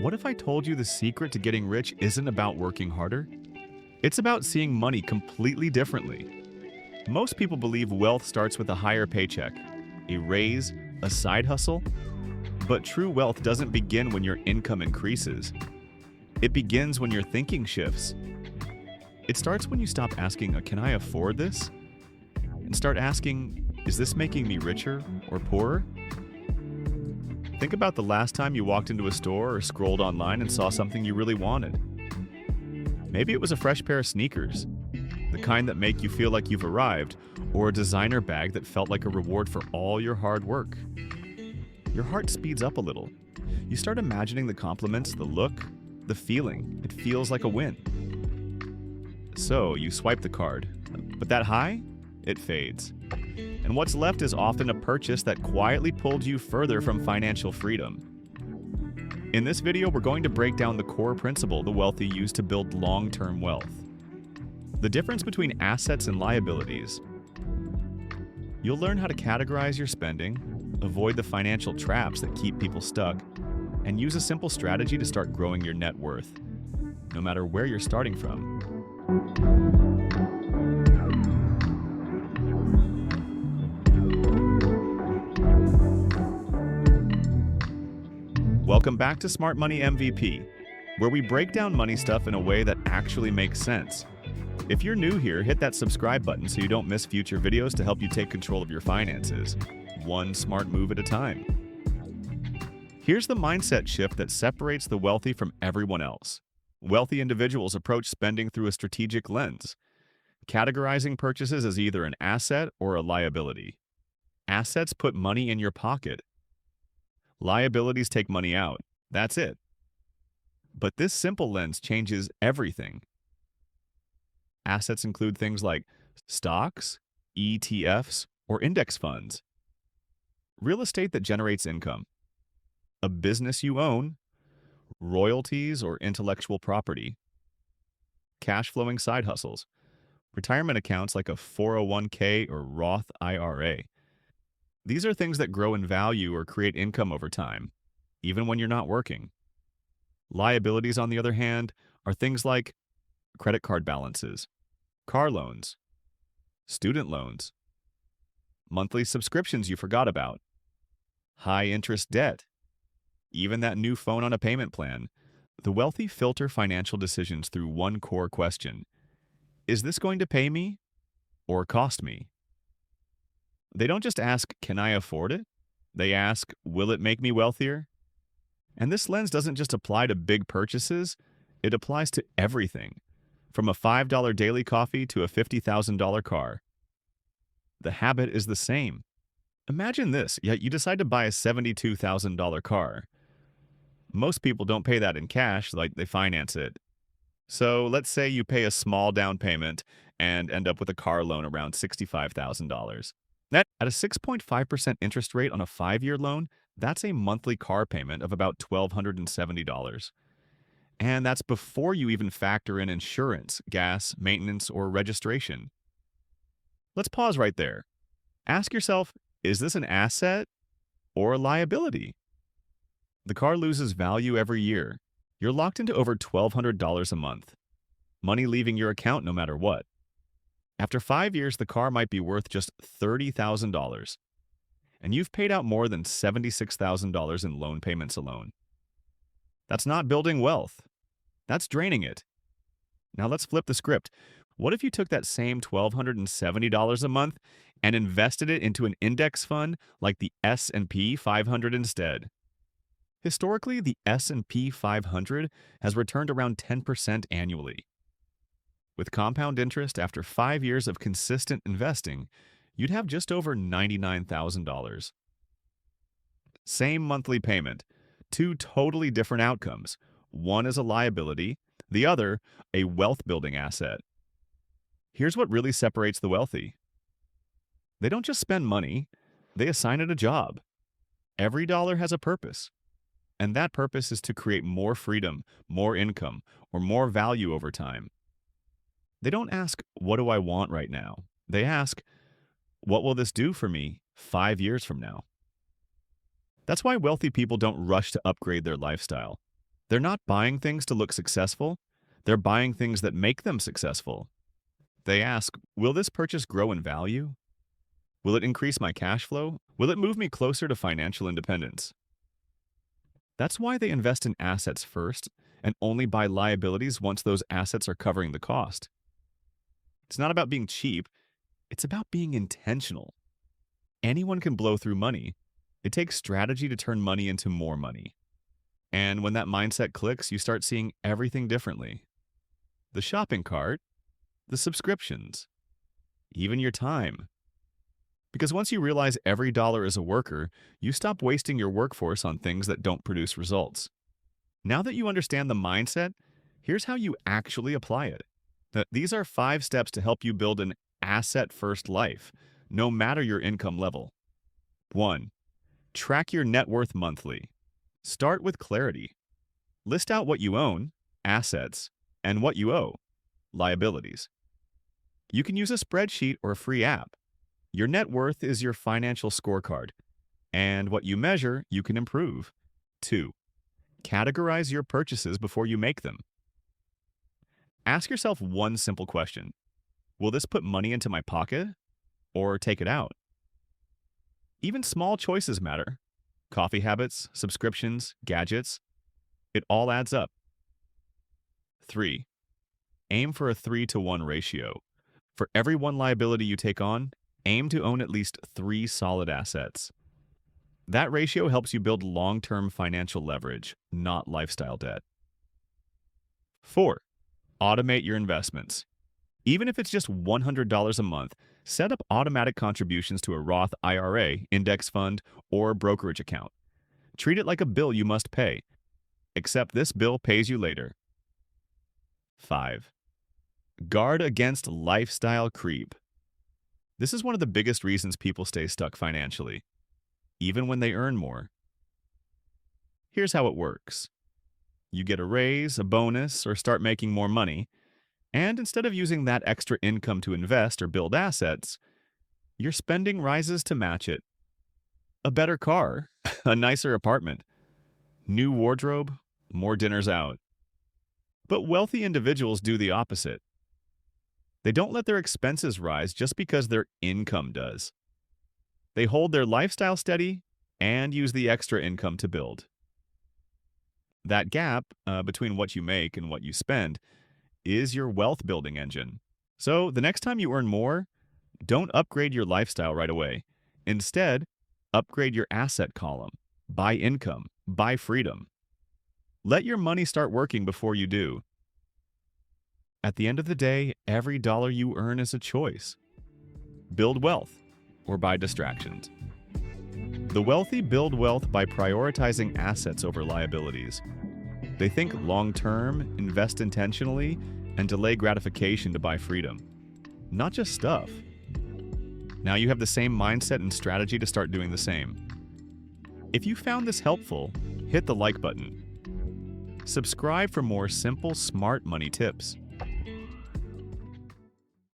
What if I told you the secret to getting rich isn't about working harder? It's about seeing money completely differently. Most people believe wealth starts with a higher paycheck, a raise, a side hustle, but true wealth doesn't begin when your income increases. It begins when your thinking shifts. It starts when you stop asking, can I afford this? And start asking, is this making me richer or poorer? Think about the last time you walked into a store or scrolled online and saw something you really wanted. Maybe it was a fresh pair of sneakers, the kind that make you feel like you've arrived, or a designer bag that felt like a reward for all your hard work. Your heart speeds up a little. You start imagining the compliments, the look, the feeling. It feels like a win. So you swipe the card, but that high, it fades. And what's left is often a purchase that quietly pulled you further from financial freedom. In this video, we're going to break down the core principle the wealthy use to build long-term wealth. The difference between assets and liabilities. You'll learn how to categorize your spending, avoid the financial traps that keep people stuck, and use a simple strategy to start growing your net worth, no matter where you're starting from. Welcome back to Smart Money MVP, where we break down money stuff in a way that actually makes sense. If you're new here, hit that subscribe button so you don't miss future videos to help you take control of your finances, one smart move at a time. Here's the mindset shift that separates the wealthy from everyone else. Wealthy individuals approach spending through a strategic lens, categorizing purchases as either an asset or a liability. Assets put money in your pocket. Liabilities take money out. That's it. But this simple lens changes everything. Assets include things like stocks, ETFs, or index funds. Real estate that generates income. A business you own. Royalties or intellectual property. Cash flowing side hustles. Retirement accounts like a 401k or Roth IRA. These are things that grow in value or create income over time, even when you're not working. Liabilities, on the other hand, are things like credit card balances, car loans, student loans, monthly subscriptions you forgot about, high-interest debt, even that new phone on a payment plan. The wealthy filter financial decisions through one core question: is this going to pay me or cost me? They don't just ask, can I afford it? They ask, will it make me wealthier? And this lens doesn't just apply to big purchases, it applies to everything, from a $5 daily coffee to a $50,000 car. The habit is the same. Imagine this, yet you decide to buy a $72,000 car. Most people don't pay that in cash, like they finance it. So let's say you pay a small down payment and end up with a car loan around $65,000. At a 6.5% interest rate on a 5-year loan, that's a monthly car payment of about $1,270. And that's before you even factor in insurance, gas, maintenance, or registration. Let's pause right there. Ask yourself, is this an asset or a liability? The car loses value every year. You're locked into over $1,200 a month. Money leaving your account no matter what. After 5 years, the car might be worth just $30,000, and you've paid out more than $76,000 in loan payments alone. That's not building wealth. That's draining it. Now let's flip the script. What if you took that same $1,270 a month and invested it into an index fund like the S&P 500 instead? Historically, the S&P 500 has returned around 10% annually. With compound interest after 5 years of consistent investing, you'd have just over $99,000. Same monthly payment, two totally different outcomes. One is a liability, the other a wealth-building asset. Here's what really separates the wealthy. They don't just spend money, they assign it a job. Every dollar has a purpose, and that purpose is to create more freedom, more income, or more value over time. They don't ask, what do I want right now? They ask, what will this do for me 5 years from now? That's why wealthy people don't rush to upgrade their lifestyle. They're not buying things to look successful, they're buying things that make them successful. They ask, will this purchase grow in value? Will it increase my cash flow? Will it move me closer to financial independence? That's why they invest in assets first and only buy liabilities once those assets are covering the cost. It's not about being cheap, it's about being intentional. Anyone can blow through money. It takes strategy to turn money into more money. And when that mindset clicks, you start seeing everything differently. The shopping cart, the subscriptions, even your time. Because once you realize every dollar is a worker, you stop wasting your workforce on things that don't produce results. Now that you understand the mindset, here's how you actually apply it. These are 5 steps to help you build an asset-first life, no matter your income level. 1. Track your net worth monthly. Start with clarity. List out what you own, assets, and what you owe, liabilities. You can use a spreadsheet or a free app. Your net worth is your financial scorecard, and what you measure, you can improve. 2. Categorize your purchases before you make them. Ask yourself one simple question. Will this put money into my pocket or take it out? Even small choices matter. Coffee habits, subscriptions, gadgets. It all adds up. 3. Aim for a 3-to-1 ratio. For every one liability you take on, aim to own at least 3 solid assets. That ratio helps you build long-term financial leverage, not lifestyle debt. 4. Automate your investments. Even if it's just $100 a month, set up automatic contributions to a Roth IRA, index fund, or brokerage account. Treat it like a bill you must pay, except this bill pays you later. 5. Guard against lifestyle creep. This is one of the biggest reasons people stay stuck financially, even when they earn more. Here's how it works. You get a raise, a bonus, or start making more money, and instead of using that extra income to invest or build assets, your spending rises to match it. A better car, a nicer apartment, new wardrobe, more dinners out. But wealthy individuals do the opposite. They don't let their expenses rise just because their income does. They hold their lifestyle steady and use the extra income to build. That gap between what you make and what you spend is your wealth building engine. So the next time you earn more, don't upgrade your lifestyle right away. Instead, upgrade your asset column. Buy income. Buy freedom. Let your money start working before you do. At the end of the day, every dollar you earn is a choice. Build wealth or buy distractions. The wealthy build wealth by prioritizing assets over liabilities. They think long-term, invest intentionally, and delay gratification to buy freedom. Not just stuff. Now you have the same mindset and strategy to start doing the same. If you found this helpful, hit the like button. Subscribe for more simple, smart money tips.